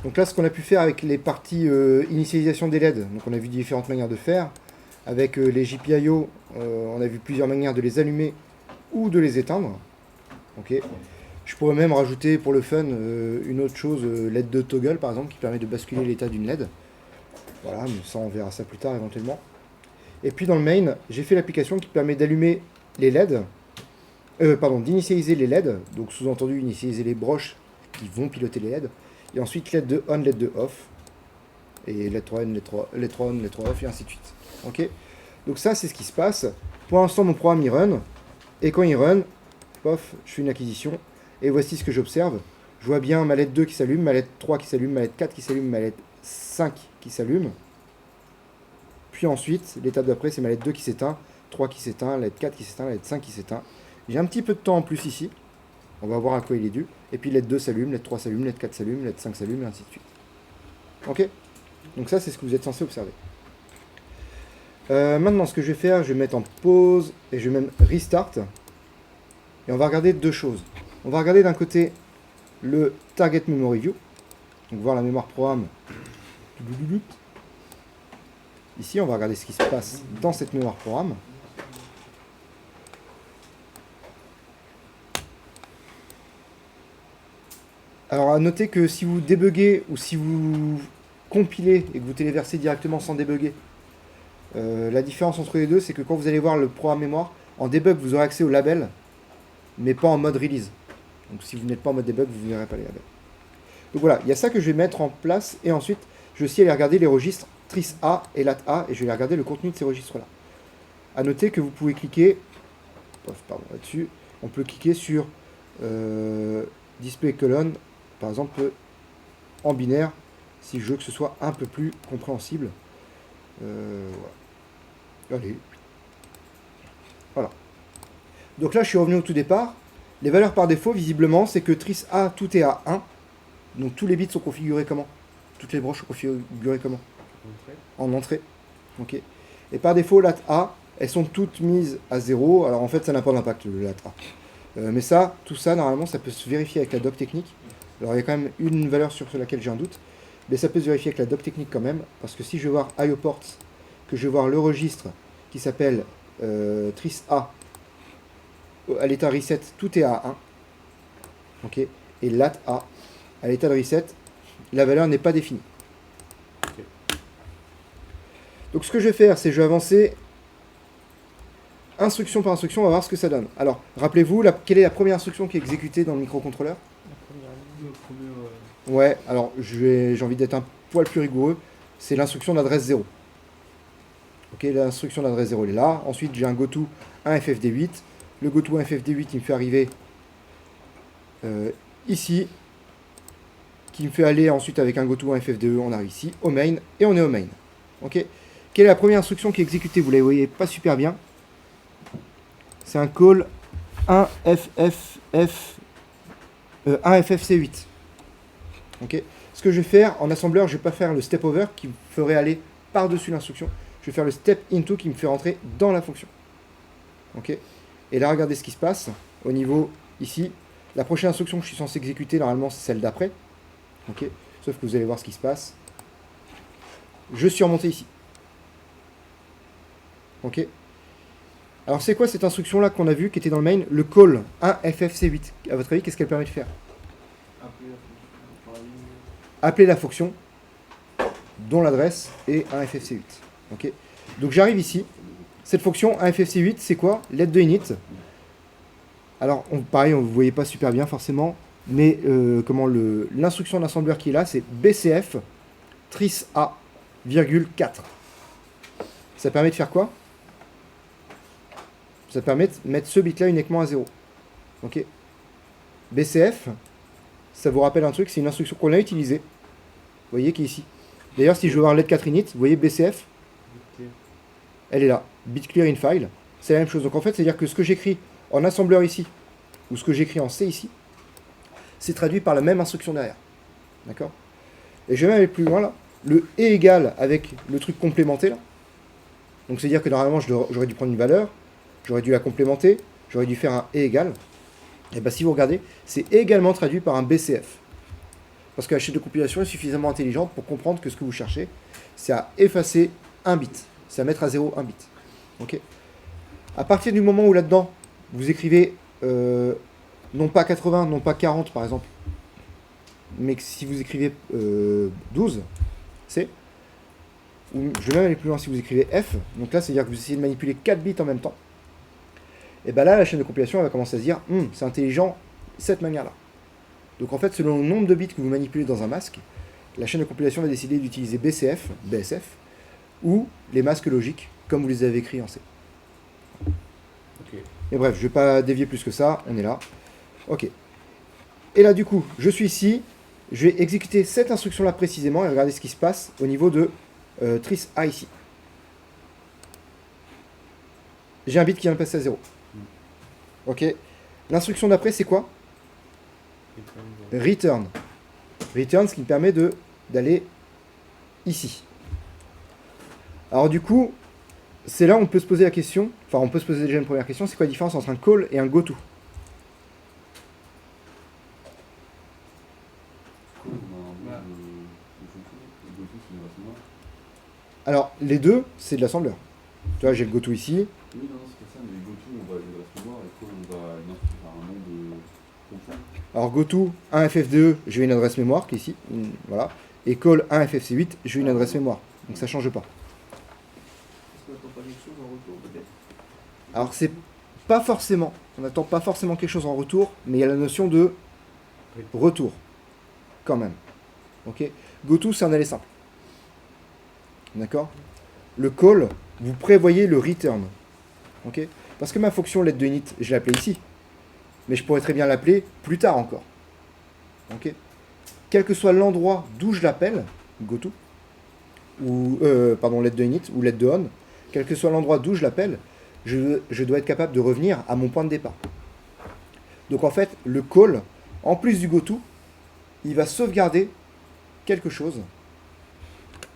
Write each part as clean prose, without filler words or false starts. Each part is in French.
Donc là, ce qu'on a pu faire avec les parties initialisation des LED, donc on a vu différentes manières de faire. Avec les GPIO, on a vu plusieurs manières de les allumer ou de les éteindre. Ok. Je pourrais même rajouter pour le fun une autre chose, LED de toggle par exemple, qui permet de basculer l'état d'une LED. Voilà, mais ça on verra ça plus tard éventuellement. Et puis dans le main, j'ai fait l'application qui permet d'allumer les LED, d'initialiser les LED, donc sous-entendu initialiser les broches qui vont piloter les LED, et ensuite LED de on, LED de off, et LED 3 on, LED 3 on, LED 3 off, et ainsi de suite. Ok. Donc ça c'est ce qui se passe. Pour l'instant mon programme il run, et quand il run, pof, je fais une acquisition, et voici ce que j'observe. Je vois bien ma LED 2 qui s'allume, ma LED 3 qui s'allume, ma LED 4 qui s'allume, ma LED 5 qui s'allume. Puis ensuite, l'étape d'après, c'est ma LED 2 qui s'éteint, 3 qui s'éteint, LED 4 qui s'éteint, LED 5 qui s'éteint. J'ai un petit peu de temps en plus ici. On va voir à quoi il est dû. Et puis LED 2 s'allume, LED 3 s'allume, LED 4 s'allume, LED 5 s'allume, et ainsi de suite. Ok. Donc ça, c'est ce que vous êtes censé observer. Maintenant, ce que je vais faire, je vais mettre en pause et je vais même restart. Et on va regarder deux choses. On va regarder d'un côté le Target Memory View. Donc voir la mémoire programme. Ici, on va regarder ce qui se passe dans cette mémoire programme. Alors, à noter que si vous débuguez ou si vous compilez et que vous téléversez directement sans débugger, la différence entre les deux, c'est que quand vous allez voir le programme mémoire, en debug, vous aurez accès au label, mais pas en mode release. Donc, si vous n'êtes pas en mode debug, vous ne verrez pas les labels. Donc voilà, il y a ça que je vais mettre en place, et ensuite, je vais aussi aller regarder les registres Tris A et Lat A, et je vais aller regarder le contenu de ces registres-là. A noter que vous pouvez cliquer, là-dessus, on peut cliquer sur Display colonne, par exemple, en binaire, si je veux que ce soit un peu plus compréhensible. Voilà. Allez. Voilà. Donc là, je suis revenu au tout départ. Les valeurs par défaut, visiblement, c'est que Tris A, tout est à 1. Donc tous les bits sont configurés comment? Toutes les broches sont configurées comment? En entrée. Ok. Et par défaut, lat A, elles sont toutes mises à 0. Alors en fait, ça n'a pas d'impact, le lat A. Mais ça, tout ça, normalement, ça peut se vérifier avec la doc technique. Alors il y a quand même une valeur sur laquelle j'ai un doute. Mais ça peut se vérifier avec la doc technique quand même. Parce que si je vais voir IO ports, que je vais voir le registre qui s'appelle Tris A, à l'état reset, tout est à 1. Ok. Et lat A, à l'état de reset, la valeur n'est pas définie. Okay. Donc ce que je vais faire, c'est que je vais avancer instruction par instruction, on va voir ce que ça donne. Alors, rappelez-vous, quelle est la première instruction qui est exécutée dans le microcontrôleur? Ouais, alors j'ai envie d'être un poil plus rigoureux, c'est l'instruction d'adresse 0. Ok, l'instruction d'adresse 0 elle est là. Ensuite, j'ai un goto 1FFD8. Le goto 1FFD8, il me fait arriver ici, qui me fait aller ensuite avec un goto 1FFDE, on arrive ici, au main, et on est au main. Ok. Quelle est la première instruction qui est exécutée? Vous la voyez pas super bien. C'est un call 1FFC8. Ok. Ce que je vais faire en assembleur, je ne vais pas faire le step over qui me ferait aller par-dessus l'instruction. Je vais faire le step into qui me fait rentrer dans la fonction. Ok. Et là, regardez ce qui se passe au niveau ici. La prochaine instruction que je suis censé exécuter, normalement, c'est celle d'après. Ok. Sauf que vous allez voir ce qui se passe. Je suis remonté ici. Ok. Alors c'est quoi cette instruction-là qu'on a vue, qui était dans le main? Le call 1FFC8. À votre avis, qu'est-ce qu'elle permet de faire? Appeler la fonction dont l'adresse est 1FFC8. Ok. Donc j'arrive ici. Cette fonction 1FFC8, c'est quoi? Let de init. Alors pareil, vous ne voyez pas super bien forcément, mais l'instruction d'assembleur qui est là, c'est BCF tris A, 4. Ça permet de faire quoi? Ça permet de mettre ce bit-là uniquement à 0. Ok. BCF, ça vous rappelle un truc, c'est une instruction qu'on a utilisée. Vous voyez qui est ici. D'ailleurs, si je veux voir let 4 init, vous voyez BCF, elle est là. Bit clear in file, c'est la même chose. Donc en fait, c'est-à-dire que ce que j'écris en assembleur ici, ou ce que j'écris en C ici, c'est traduit par la même instruction derrière. D'accord? Et je vais même aller plus loin là. Le et égal avec le truc complémenté là. Donc c'est-à-dire que normalement, j'aurais dû prendre une valeur, j'aurais dû la complémenter, j'aurais dû faire un et égal. Et bien si vous regardez, c'est également traduit par un BCF. Parce que la chaîne de compilation est suffisamment intelligente pour comprendre que ce que vous cherchez, c'est à effacer un bit. C'est à mettre à 0 un bit. Ok. À partir du moment où là-dedans, vous écrivez non pas 80, non pas 40 par exemple, mais que si vous écrivez 12, c'est... Ou je vais même aller plus loin si vous écrivez F, donc là c'est-à-dire que vous essayez de manipuler 4 bits en même temps, et bien là la chaîne de compilation elle va commencer à se dire c'est intelligent cette manière-là. Donc en fait selon le nombre de bits que vous manipulez dans un masque, la chaîne de compilation va décider d'utiliser BCF, BSF, ou les masques logiques comme vous les avez écrits en C. Ok. Et bref, je ne vais pas dévier plus que ça, on est là. Ok. Et là du coup, je suis ici, je vais exécuter cette instruction-là précisément et regarder ce qui se passe au niveau de Tris A ici. J'ai un bit qui vient de passer à 0. Ok. L'instruction d'après, c'est quoi? Return. Return, ce qui me permet d'aller ici. Alors du coup, c'est là où on peut se poser la question, enfin on peut se poser déjà une première question, c'est quoi la différence entre un call et un goto? Alors, les deux, c'est de l'assembleur. Tu vois, j'ai le goto ici. Oui, non, c'est pas ça, mais GoTo, on va l'adresse mémoire et Call, on va faire un nom de fonction. Alors, goto 1FF2, j'ai une adresse mémoire qui est ici. Voilà. Et call 1FFC8, j'ai une adresse mémoire. Donc ça change pas. Est-ce qu'on n'attend pas quelque chose en retour peut-être? Alors, c'est pas forcément. On n'attend pas forcément quelque chose en retour, mais il y a la notion de retour. Quand même. Ok. Goto, c'est un aller simple. D'accord? Le call, vous prévoyez le return. Ok? Parce que ma fonction let de init, je l'ai appelée ici. Mais je pourrais très bien l'appeler plus tard encore. Ok? Quel que soit l'endroit d'où je l'appelle, goto, ou let de init, ou let de on, quel que soit l'endroit d'où je l'appelle, je dois être capable de revenir à mon point de départ. Donc en fait, le call, en plus du goto, il va sauvegarder quelque chose.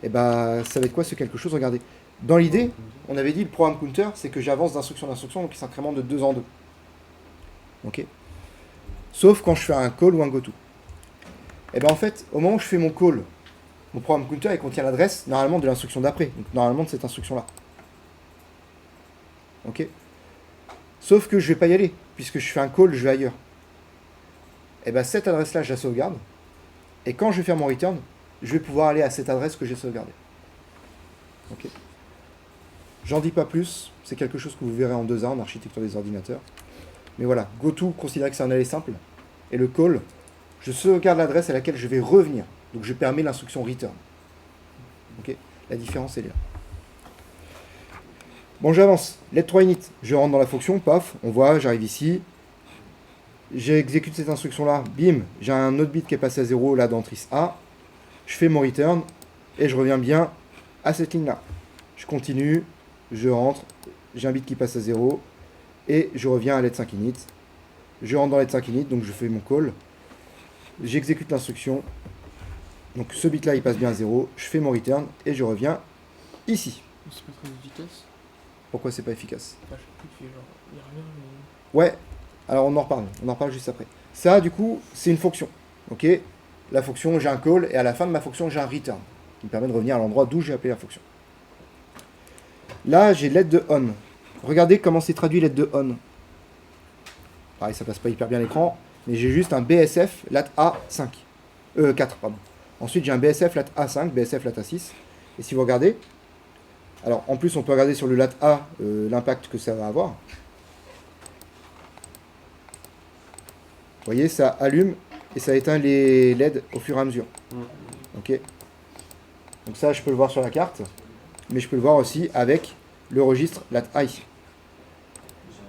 Et bah, ça va être quoi ce quelque chose? Regardez. Dans l'idée, on avait dit le programme counter, c'est que j'avance d'instruction en instruction, donc il s'incrémente de 2 en 2. Ok. Sauf quand je fais un call ou un goto. Et ben en fait, au moment où je fais mon call, mon programme counter il contient l'adresse normalement de l'instruction d'après, donc normalement de cette instruction-là. Ok. Sauf que je vais pas y aller, puisque je fais un call, je vais ailleurs. Et ben cette adresse-là, je la sauvegarde. Et quand je vais faire mon return, je vais pouvoir aller à cette adresse que j'ai sauvegardée. Ok. J'en dis pas plus, c'est quelque chose que vous verrez en 2A en architecture des ordinateurs. Mais voilà, goto, considérez que c'est un aller simple. Et le call, je sauvegarde l'adresse à laquelle je vais revenir. Donc je permets l'instruction return. Ok. La différence est là. Bon, j'avance. Let 3 init. Je rentre dans la fonction, paf, on voit, j'arrive ici. J'exécute cette instruction-là, bim, j'ai un autre bit qui est passé à 0 là dans Tris A. Je fais mon return et je reviens bien à cette ligne-là. Je continue, je rentre, j'ai un bit qui passe à 0 et je reviens à let 5 init. Je rentre dans let 5 init, donc je fais mon call. J'exécute l'instruction. Donc ce bit-là, il passe bien à 0. Je fais mon return et je reviens ici. C'est pas très efficace. Pourquoi c'est pas efficace? Enfin, je sais plus, il fait genre, il y a rien, mais... Ouais, alors on en reparle juste après. Ça, du coup, c'est une fonction. Ok. La fonction, j'ai un call, et à la fin de ma fonction, j'ai un return, qui me permet de revenir à l'endroit d'où j'ai appelé la fonction. Là, j'ai let de on. Regardez comment c'est traduit let de on. Pareil, ça passe pas hyper bien l'écran, mais j'ai juste un BSF lat A5. 4, pardon. Ensuite, j'ai un BSF lat A5, BSF lat A6. Et si vous regardez, alors en plus, on peut regarder sur le lat A l'impact que ça va avoir. Vous voyez, ça allume et ça éteint les LED au fur et à mesure. Ok. Donc ça, je peux le voir sur la carte, mais je peux le voir aussi avec le registre lat A ici.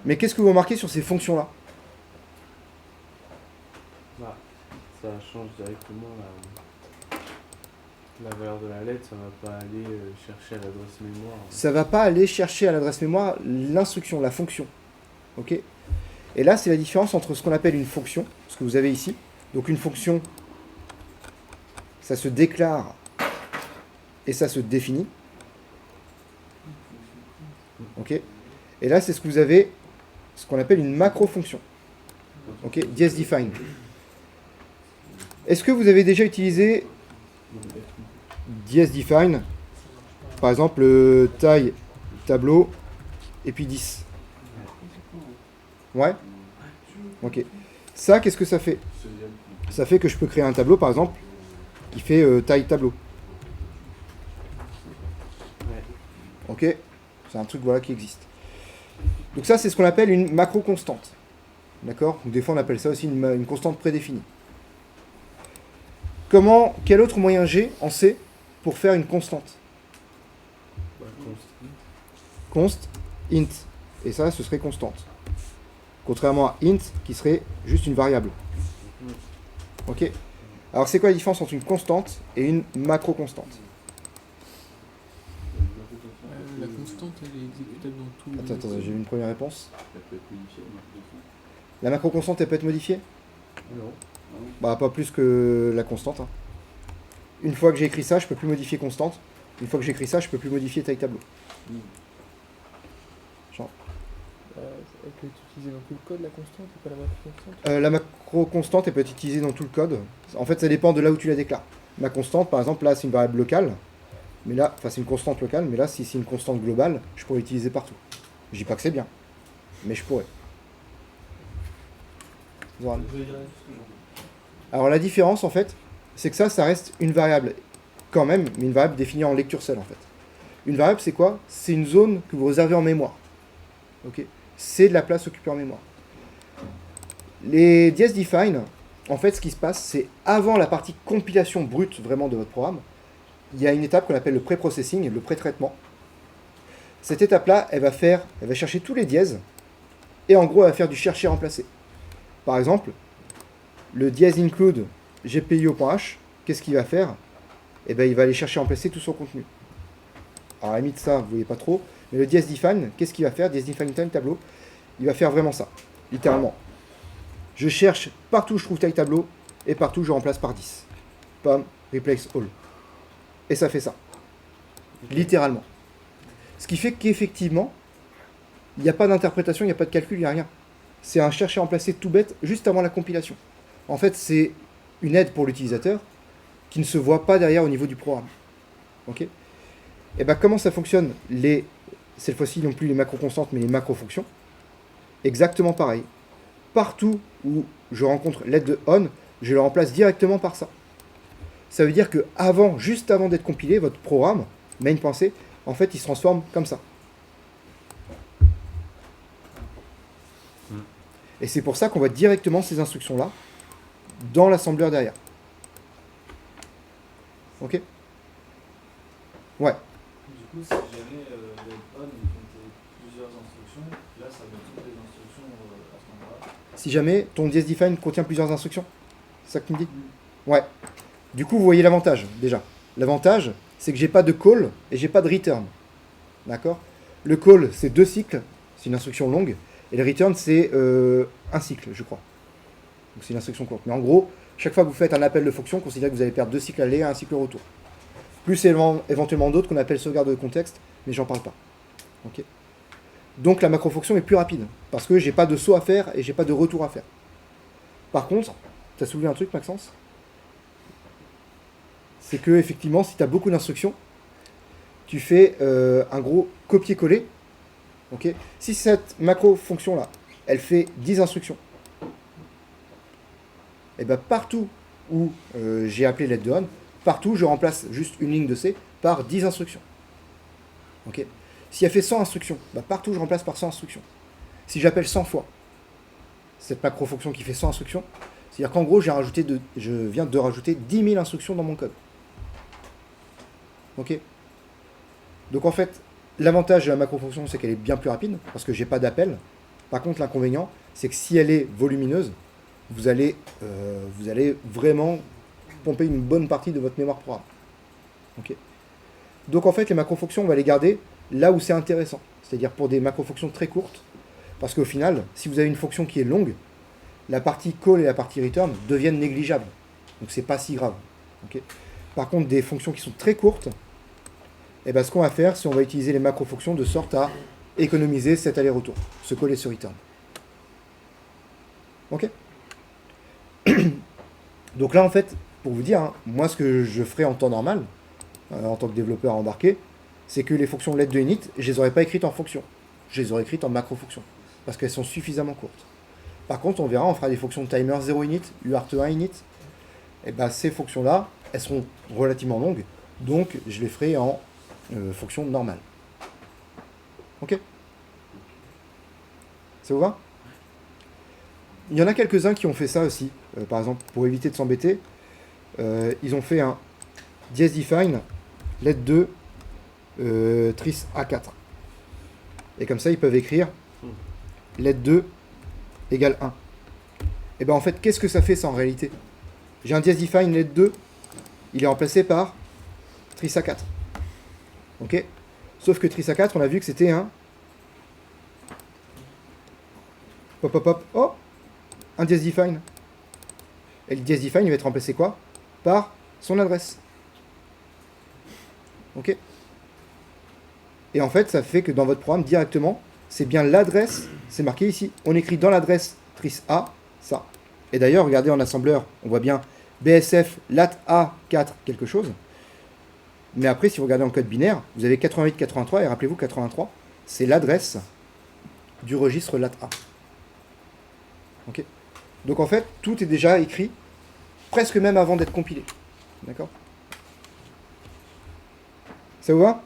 Mais qu'est-ce que vous remarquez sur ces fonctions-là? Bah, ça change directement la valeur de la lettre, ça va pas aller chercher à l'adresse mémoire. Ça va pas aller chercher à l'adresse mémoire l'instruction, la fonction. Ok. Et là, c'est la différence entre ce qu'on appelle une fonction, ce que vous avez ici. Donc une fonction, ça se déclare et ça se définit. Ok. Et là, c'est ce que vous avez, ce qu'on appelle une macro-fonction. Ok. Dièse define. Est-ce que vous avez déjà utilisé DSDefine, par exemple, taille tableau et puis 10? Ouais. Ok. Ça, qu'est-ce que ça fait? Ça fait que je peux créer un tableau, par exemple, qui fait taille tableau. Ok. C'est un truc voilà qui existe. Donc ça, c'est ce qu'on appelle une macro constante. D'accord? Ou des fois, on appelle ça aussi une constante prédéfinie. Quel autre moyen j'ai en C pour faire une constante? Const, int. Et ça, ce serait constante. Contrairement à int, qui serait juste une variable. Ok? Alors, c'est quoi la différence entre une constante et une macro-constante? La constante, elle est exécutable dans tous les... Attends, j'ai eu une première réponse. Elle peut être modifiée, La macro-constante, elle peut être modifiée? Non. Bah, pas plus que la constante. Hein. Une fois que j'ai écrit ça, je peux plus modifier constante. Une fois que j'ai écrit ça, je peux plus modifier taille tableau. Genre. Elle peut être utilisée dans tout le code, la constante, et pas la macro-constante? La macro-constante, elle peut être utilisée dans tout le code. En fait, ça dépend de là où tu la déclares. Ma constante, par exemple, là, c'est une variable locale. Mais là, enfin, c'est une constante locale. Mais là, si c'est une constante globale, je pourrais l'utiliser partout. Je dis pas que c'est bien. Mais je pourrais. Zoran. Alors, la différence, en fait, c'est que ça reste une variable quand même, mais une variable définie en lecture seule, en fait. Une variable, c'est quoi? C'est une zone que vous réservez en mémoire. Ok? C'est de la place occupée en mémoire. Les DSDefine, en fait, ce qui se passe, c'est avant la partie compilation brute vraiment de votre programme, il y a une étape qu'on appelle le pré-processing, le pré-traitement. Cette étape-là, elle va chercher tous les dièses, et en gros, elle va faire du chercher-remplacer. Par exemple, le dièse include gpio.h, qu'est-ce qu'il va faire? Eh bien, il va aller chercher remplacer tout son contenu. Alors, à la limite, ça, vous ne voyez pas trop, mais le DSDefine, qu'est-ce qu'il va faire? DSDefine time tableau, il va faire vraiment ça, littéralement. Je cherche partout où je trouve taille tableau, et partout je remplace par 10. Pam, replace all. Et ça fait ça. Littéralement. Ce qui fait qu'effectivement, il n'y a pas d'interprétation, il n'y a pas de calcul, il n'y a rien. C'est un chercher-remplacer tout bête, juste avant la compilation. En fait, c'est une aide pour l'utilisateur qui ne se voit pas derrière au niveau du programme. Ok? Et bien, comment ça fonctionne cette fois-ci, non plus les macro-constantes, mais les macro-fonctions? Exactement pareil. Partout où je rencontre l'aide de on, je le remplace directement par ça. Ça veut dire que juste avant d'être compilé, votre programme, main.c, en fait, il se transforme comme ça. Et c'est pour ça qu'on voit directement ces instructions-là dans l'assembleur derrière. Ok? Ouais. Du coup, si jamais on contient plusieurs instructions, là ça met toutes les instructions à ce moment-là. Si jamais ton DSDefine contient plusieurs instructions, c'est ça que tu me dis? Ouais. Du coup, vous voyez l'avantage, déjà. L'avantage, c'est que j'ai pas de call et j'ai pas de return. D'accord? Le call, c'est 2 cycles, c'est une instruction longue, et le return, c'est un cycle, je crois. Donc c'est une instruction courte. Mais en gros, chaque fois que vous faites un appel de fonction, considérez que vous allez perdre 2 cycles aller et un cycle retour. Plus éventuellement d'autres qu'on appelle sauvegarde de contexte, mais j'en parle pas. Ok? Donc la macro-fonction est plus rapide, parce que j'ai pas de saut à faire et j'ai pas de retour à faire. Par contre, tu as soulevé un truc, Maxence? C'est que effectivement, si tu as beaucoup d'instructions, tu fais un gros copier-coller. Okay? Si cette macro-fonction-là, elle fait 10 instructions, et bien partout où j'ai appelé l'aide de on, partout je remplace juste une ligne de C par 10 instructions. Okay? Si elle fait 100 instructions, bah partout je remplace par 100 instructions. Si j'appelle 100 fois cette macro-fonction qui fait 100 instructions, c'est-à-dire qu'en gros je viens de rajouter 10 000 instructions dans mon code. Ok? Donc en fait, l'avantage de la macro-fonction, c'est qu'elle est bien plus rapide, parce que j'ai pas d'appel. Par contre, l'inconvénient, c'est que si elle est volumineuse, vous allez vraiment pomper une bonne partie de votre mémoire programme. Ok? Donc en fait, les macro-fonctions, on va les garder là où c'est intéressant. C'est-à-dire pour des macro-fonctions très courtes. Parce qu'au final, si vous avez une fonction qui est longue, la partie call et la partie return deviennent négligeables. Donc c'est pas si grave. Okay? Par contre, des fonctions qui sont très courtes, eh ben, ce qu'on va faire, c'est qu'on va utiliser les macro-fonctions de sorte à économiser cet aller-retour, ce call et ce return. Ok? Donc là, en fait, pour vous dire, hein, moi, ce que je ferais en temps normal, en tant que développeur embarqué, c'est que les fonctions LED de init, je les aurais pas écrites en fonction. Je les aurais écrites en macro-fonction. Parce qu'elles sont suffisamment courtes. Par contre, on verra, on fera des fonctions de timer 0 init, UART1 init. Et ben, ces fonctions-là, elles seront relativement longues. Donc, je les ferai en fonction normale. Ok? Ça vous va? Il y en a quelques-uns qui ont fait ça aussi. Par exemple, pour éviter de s'embêter, ils ont fait un dièse define let 2 tris A4. Et comme ça, ils peuvent écrire let 2 égale 1. Et bien en fait, qu'est-ce que ça fait ça en réalité? J'ai un dièse define let 2, il est remplacé par tris A4. Ok? Sauf que tris A4, on a vu que c'était un hop hop hop, oh, un dièse define. Et le dièse define, il va être remplacé quoi? Par son adresse. Ok? Et en fait, ça fait que dans votre programme, directement, c'est bien l'adresse, c'est marqué ici. On écrit dans l'adresse tris A, ça. Et d'ailleurs, regardez en assembleur, on voit bien BSF lat A4 quelque chose. Mais après, si vous regardez en code binaire, vous avez 88-83, et rappelez-vous, 83, c'est l'adresse du registre lat A. Ok? Donc en fait, tout est déjà écrit, presque même avant d'être compilé. D'accord? Ça vous va?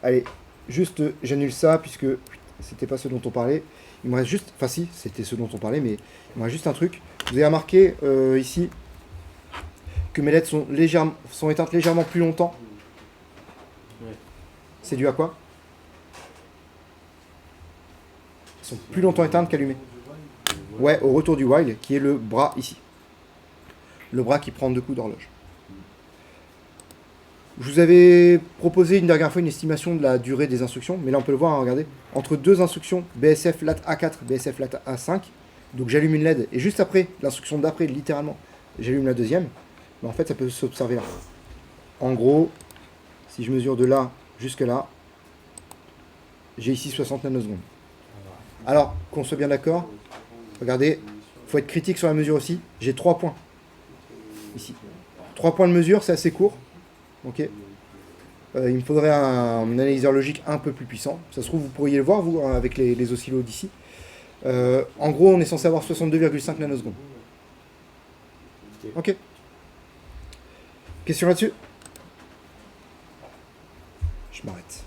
Allez, juste, j'annule ça, puisque c'était pas ce dont on parlait. Il me reste juste, enfin si, c'était ce dont on parlait, mais il me reste juste un truc. Vous avez remarqué ici que mes LED sont éteintes légèrement plus longtemps. Ouais. C'est dû à quoi? Elles sont plus longtemps éteintes qu'allumées. Ouais, au retour du while, qui est le bras ici. Le bras qui prend 2 coups d'horloge. Je vous avais proposé une dernière fois une estimation de la durée des instructions, mais là on peut le voir, hein, regardez. Entre deux instructions, BSF lat A4, BSF lat A5, donc j'allume une LED, et juste après, l'instruction d'après, littéralement, j'allume la deuxième, mais en fait ça peut s'observer là. En gros, si je mesure de là jusque là, j'ai ici 60 nanosecondes. Alors, qu'on soit bien d'accord, regardez, il faut être critique sur la mesure aussi, j'ai 3 points. Ici. 3 points de mesure, c'est assez court. Ok. Il me faudrait un analyseur logique un peu plus puissant. Ça se trouve, vous pourriez le voir, vous, hein, avec les oscillos d'ici. En gros, on est censé avoir 62,5 nanosecondes. Ok. Question là-dessus? Je m'arrête.